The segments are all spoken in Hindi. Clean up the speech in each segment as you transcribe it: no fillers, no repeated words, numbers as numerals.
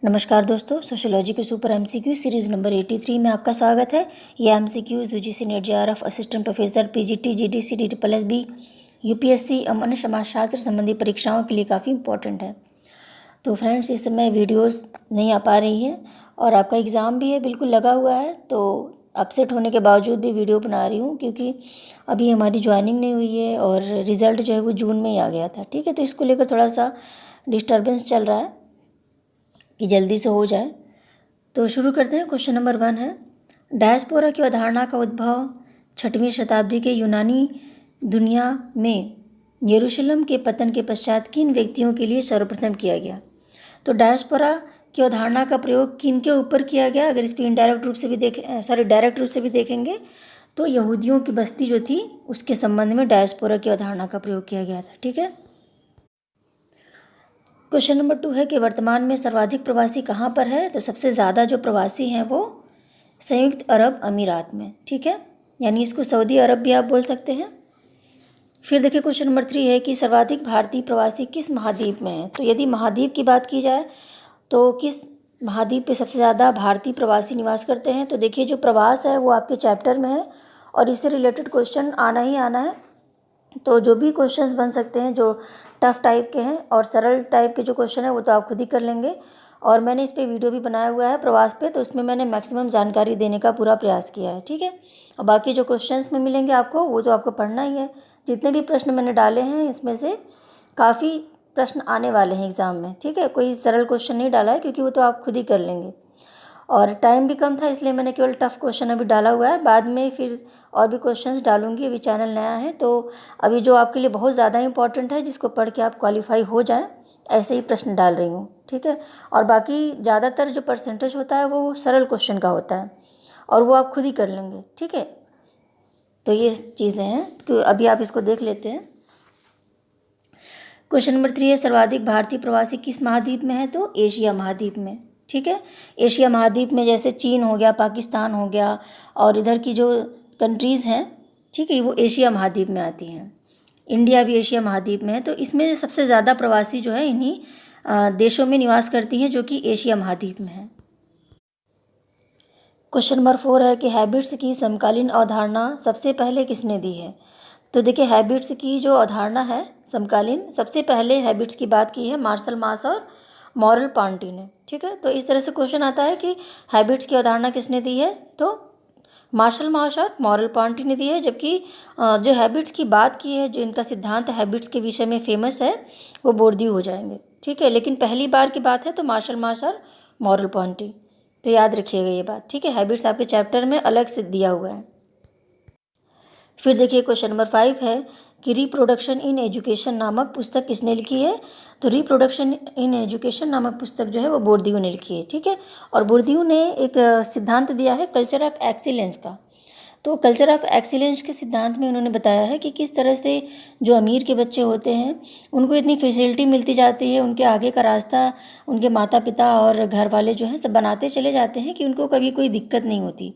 नमस्कार दोस्तों, सोशियोलॉजी के सुपर एमसीक्यू सीरीज़ नंबर 83 में आपका स्वागत है। ये MCQs UGC net JRF assistant professor PGT GDC DSSB UPSC अन्य समाजशास्त्र संबंधी परीक्षाओं के लिए काफ़ी इंपॉर्टेंट है। तो फ्रेंड्स, इस समय वीडियोस नहीं आ पा रही है और आपका एग्ज़ाम भी है, बिल्कुल लगा हुआ है, तो अपसेट होने के बावजूद भी वीडियो बना रही हूँ क्योंकि अभी हमारी ज्वाइनिंग नहीं हुई है और रिज़ल्ट जो है वो जून में ही आ गया था। ठीक है, तो इसको लेकर थोड़ा सा डिस्टर्बेंस चल रहा है कि जल्दी से हो जाए। तो शुरू करते हैं। क्वेश्चन नंबर 1 है, डायस्पोरा की अवधारणा का उद्भव 6वीं शताब्दी के यूनानी दुनिया में यरूशलेम के पतन के पश्चात किन व्यक्तियों के लिए सर्वप्रथम किया गया? तो डायस्पोरा की अवधारणा का प्रयोग किन के ऊपर किया गया? अगर इसको इनडायरेक्ट रूप से भी डायरेक्ट रूप से भी देखेंगे तो यहूदियों की बस्ती जो थी उसके संबंध में डायस्पोरा की अवधारणा का प्रयोग किया गया था। ठीक है। क्वेश्चन नंबर 2 है कि वर्तमान में सर्वाधिक प्रवासी कहाँ पर है? तो सबसे ज़्यादा जो प्रवासी हैं वो संयुक्त अरब अमीरात में। ठीक है, यानी इसको सऊदी अरब भी आप बोल सकते हैं। फिर देखिए क्वेश्चन नंबर 3 है कि सर्वाधिक भारतीय प्रवासी किस महाद्वीप में है? तो यदि महाद्वीप की बात की जाए तो किस महाद्वीप पे सबसे ज़्यादा भारतीय प्रवासी निवास करते हैं? तो देखिए जो प्रवास है वो आपके चैप्टर में है और इससे रिलेटेड क्वेश्चन आना ही आना है। तो जो भी क्वेश्चंस बन सकते हैं जो टफ़ टाइप के हैं और सरल टाइप के जो क्वेश्चन है वो तो आप खुद ही कर लेंगे। और मैंने इस पे वीडियो भी बनाया हुआ है प्रवास पे, तो उसमें मैंने मैक्सिमम जानकारी देने का पूरा प्रयास किया है। ठीक है, और बाकी जो क्वेश्चंस में मिलेंगे आपको वो तो आपको पढ़ना ही है। जितने भी प्रश्न मैंने डाले हैं इसमें से काफ़ी प्रश्न आने वाले हैं एग्ज़ाम में। ठीक है, कोई सरल क्वेश्चन नहीं डाला है क्योंकि वो तो आप खुद ही कर लेंगे और टाइम भी कम था, इसलिए मैंने केवल टफ़ क्वेश्चन अभी डाला हुआ है। बाद में फिर और भी क्वेश्चंस डालूंगी। अभी चैनल नया है तो अभी जो आपके लिए बहुत ज़्यादा इंपॉर्टेंट है जिसको पढ़ के आप क्वालिफाई हो जाएं, ऐसे ही प्रश्न डाल रही हूँ। ठीक है, और बाकी ज़्यादातर जो परसेंटेज होता है वो सरल क्वेश्चन का होता है और वो आप खुद ही कर लेंगे। ठीक है, तो ये चीज़ें हैं कि अभी आप इसको देख लेते हैं। क्वेश्चन नंबर 3 है, सर्वाधिक भारतीय प्रवासी किस महाद्वीप में है? तो एशिया महाद्वीप में। ठीक है, एशिया महाद्वीप में जैसे चीन हो गया, पाकिस्तान हो गया और इधर की जो कंट्रीज़ हैं, ठीक है, वो एशिया महाद्वीप में आती हैं। इंडिया भी एशिया महाद्वीप में है, तो इसमें सबसे ज़्यादा प्रवासी जो है इन्हीं देशों में निवास करती हैं जो कि एशिया महाद्वीप में है। क्वेश्चन नंबर 4 है कि हैबिट्स की समकालीन अवधारणा सबसे पहले किसने दी है? तो देखिए हैबिट्स की जो अवधारणा है समकालीन, सबसे पहले हैबिट्स की बात की है मार्शल मास और मॉरल पांटी ने। ठीक है, तो इस तरह से क्वेश्चन आता है कि हैबिट्स की अवधारणा किसने दी है? तो मार्शल मास और मॉरल पांटी ने दी है। जबकि जो हैबिट्स की बात की है, जो इनका सिद्धांत हैबिट्स के विषय में फेमस है, वो बोर्डियू हो जाएंगे। ठीक है, लेकिन पहली बार की बात है तो मार्शल मास और मॉरल पांटी, तो याद रखिएगा ये बात। ठीक है, हैबिट्स आपके चैप्टर में अलग से दिया हुआ है। फिर देखिए क्वेश्चन नंबर 5 है कि रिप्रोडक्शन इन एजुकेशन नामक पुस्तक किसने लिखी है? तो रिप्रोडक्शन इन एजुकेशन नामक पुस्तक जो है वो बोर्दियू ने लिखी है। ठीक है, और बोर्दियू ने एक सिद्धांत दिया है कल्चर ऑफ एक्सीलेंस का। तो कल्चर ऑफ एक्सीलेंस के सिद्धांत में उन्होंने बताया है कि किस तरह से जो अमीर के बच्चे होते हैं उनको इतनी फैसिलिटी मिलती जाती है, उनके आगे का रास्ता उनके माता पिता और घर वाले जो हैं सब बनाते चले जाते हैं कि उनको कभी कोई दिक्कत नहीं होती।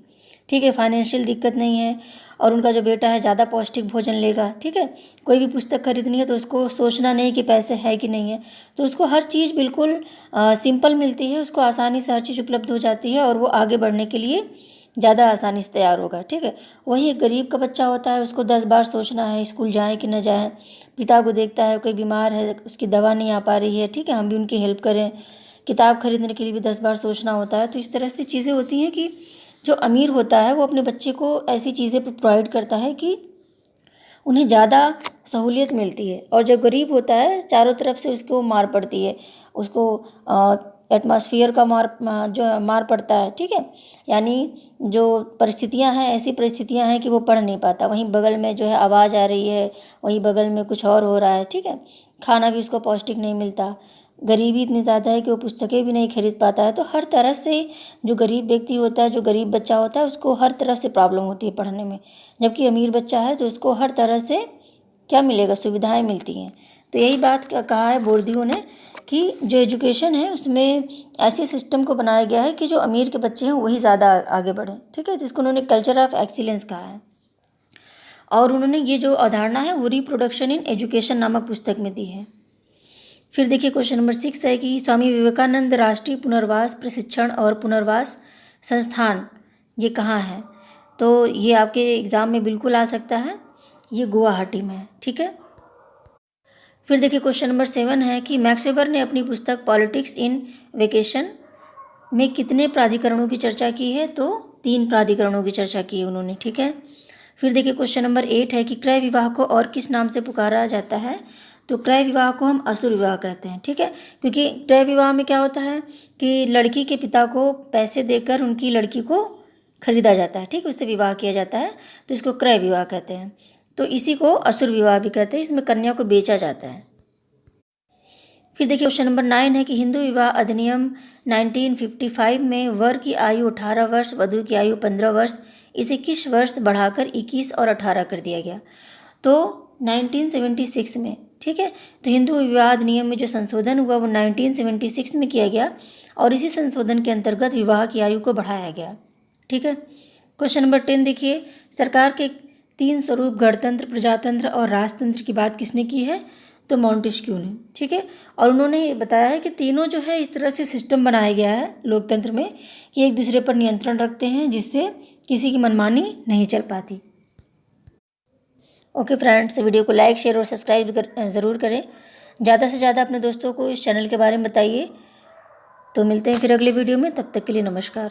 ठीक है, फाइनेंशियल दिक्कत नहीं है और उनका जो बेटा है ज़्यादा पौष्टिक भोजन लेगा। ठीक है, कोई भी पुस्तक खरीदनी है तो उसको सोचना नहीं कि पैसे है कि नहीं है, तो उसको हर चीज़ बिल्कुल सिंपल मिलती है, उसको आसानी से हर चीज़ उपलब्ध हो जाती है और वो आगे बढ़ने के लिए ज़्यादा आसानी से तैयार होगा। ठीक है, वही एक गरीब का बच्चा होता है, उसको 10 बार सोचना है स्कूल जाए कि न जाए, पिता को देखता है कोई बीमार है, उसकी दवा नहीं आ पा रही है, ठीक है, हम भी उनकी हेल्प करें, किताब खरीदने के लिए भी 10 बार सोचना होता है। तो इस तरह से चीज़ें होती हैं कि जो अमीर होता है वो अपने बच्चे को ऐसी चीज़ें प्रोवाइड करता है कि उन्हें ज़्यादा सहूलियत मिलती है, और जो गरीब होता है चारों तरफ से उसको मार पड़ती है, उसको एटमॉस्फेयर का मार पड़ता है। ठीक है, यानी जो परिस्थितियां हैं ऐसी परिस्थितियां हैं कि वो पढ़ नहीं पाता, वहीं बगल में जो है आवाज़ आ रही है, वहीं बगल में कुछ और हो रहा है। ठीक है, खाना भी उसको पौष्टिक नहीं मिलता, गरीबी इतनी ज़्यादा है कि वो पुस्तकें भी नहीं खरीद पाता है। तो हर तरह से जो गरीब व्यक्ति होता है, जो गरीब बच्चा होता है, उसको हर तरफ से प्रॉब्लम होती है पढ़ने में। जबकि अमीर बच्चा है तो उसको हर तरह से क्या मिलेगा, सुविधाएं मिलती हैं। तो यही बात कहा है बोर्दियू ने कि जो एजुकेशन है उसमें ऐसे सिस्टम को बनाया गया है कि जो अमीर के बच्चे हैं वही ज़्यादा आगे बढ़ें। ठीक है, तो इसको उन्होंने कल्चर ऑफ एक्सीलेंस कहा है और उन्होंने ये जो अवधारणा है वो रिप्रोडक्शन इन एजुकेशन नामक पुस्तक में दी है। फिर देखिए क्वेश्चन नंबर 6 है कि स्वामी विवेकानंद राष्ट्रीय पुनर्वास प्रशिक्षण और पुनर्वास संस्थान ये कहाँ है। तो ये आपके एग्ज़ाम में बिल्कुल आ सकता है, ये गुवाहाटी में है। ठीक है। फिर देखिए क्वेश्चन नंबर 7 है कि मैक्स वेबर ने अपनी पुस्तक पॉलिटिक्स इन वेकेशन में कितने प्राधिकरणों की चर्चा की है। तो 3 प्राधिकरणों की चर्चा की है उन्होंने। ठीक है। फिर देखिए क्वेश्चन नंबर 8 है कि क्रय विवाह को और किस नाम से पुकारा जाता है। तो क्रय विवाह को हम असुर विवाह कहते हैं। ठीक है। क्योंकि क्रय विवाह में क्या होता है कि लड़की के पिता को पैसे देकर उनकी लड़की को खरीदा जाता है। ठीक है, उससे विवाह किया जाता है, तो इसको क्रय विवाह कहते हैं। तो इसी को असुर विवाह भी कहते हैं, इसमें कन्या को बेचा जाता है। फिर देखिए क्वेश्चन नंबर 9 है कि हिंदू विवाह अधिनियम 1955 में वर की आयु 18 वर्ष, वधू की आयु 15 वर्ष, इसे किस वर्ष बढ़ाकर 21 और 18 कर दिया गया। तो 1976 में। ठीक है। तो हिंदू विवाह अधिनियम में जो संशोधन हुआ वो 1976 में किया गया और इसी संशोधन के अंतर्गत विवाह की आयु को बढ़ाया गया। ठीक है। क्वेश्चन नंबर 10 देखिए, सरकार के 3 स्वरूप गणतंत्र, प्रजातंत्र और राजतंत्र की बात किसने की है। तो मॉन्टेस्क्यू ने। ठीक है। और उन्होंने ये बताया है कि तीनों जो है इस तरह से सिस्टम बनाया गया है लोकतंत्र में कि एक दूसरे पर नियंत्रण रखते हैं, जिससे किसी की मनमानी नहीं चल पाती। ओके फ्रेंड्स, वीडियो को लाइक, शेयर और सब्सक्राइब ज़रूर करें। ज़्यादा से ज़्यादा अपने दोस्तों को इस चैनल के बारे में बताइए। तो मिलते हैं फिर अगले वीडियो में, तब तक के लिए नमस्कार।